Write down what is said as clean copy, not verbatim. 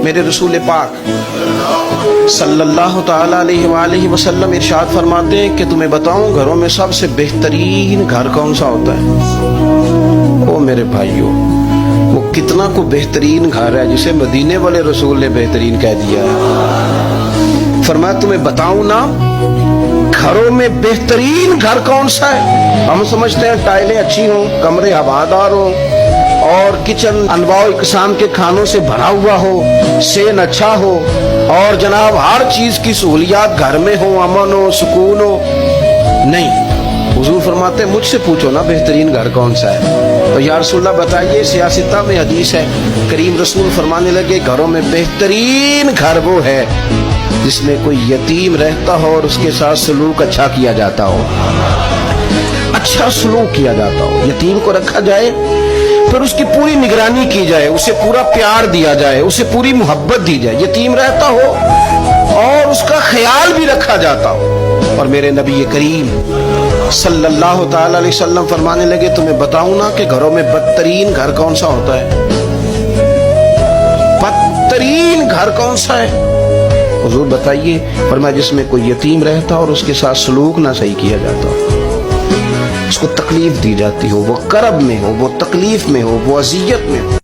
میرے رسول پاک صلی اللہ تعالیٰ علیہ وآلہ وسلم ارشاد فرماتے ہیں کہ تمہیں بتاؤں گھروں میں سب سے بہترین گھر کون سا ہوتا ہے؟ او میرے بھائیوں، وہ کتنا کو بہترین گھر ہے جسے مدینے والے رسول نے بہترین کہہ دیا ہے۔ فرمایا تمہیں بتاؤں نا گھروں میں بہترین گھر کون سا ہے؟ ہم سمجھتے ہیں ٹائلیں اچھی ہوں، کمرے ہوادار ہوں اور کچن انواع و اقسام کے کھانوں سے بھرا ہوا ہو، سین اچھا ہو اور جناب ہر چیز کی سہولیات گھر میں ہو، امن ہو، سکون ہو۔ نہیں، حضور فرماتے ہیں مجھ سے پوچھو نا بہترین گھر کون سا ہے؟ تو یا رسول اللہ بتائیے، سیاستہ میں حدیث ہے، کریم رسول فرمانے لگے گھروں میں بہترین گھر وہ ہے جس میں کوئی یتیم رہتا ہو اور اس کے ساتھ سلوک اچھا کیا جاتا ہو، اچھا سلوک کیا جاتا ہو، یتیم کو رکھا جائے پھر اس کی پوری نگرانی کی جائے، اسے پورا پیار دیا جائے، اسے پوری محبت دی جائے، یتیم رہتا ہو اور اس کا خیال بھی رکھا جاتا ہو۔ اور میرے نبی کریم صلی اللہ تعالی علیہ وسلم فرمانے لگے تمہیں بتاؤں نا کہ گھروں میں بدترین گھر کون سا ہوتا ہے؟ بدترین گھر کون سا ہے؟ حضور بتائیے، فرمایا جس میں کوئی یتیم رہتا اور اس کے ساتھ سلوک نہ صحیح کیا جاتا ہو، اس کو تکلیف دی جاتی ہو، وہ کرب میں ہو، وہ تکلیف میں ہو، وہ اذیت میں ہو۔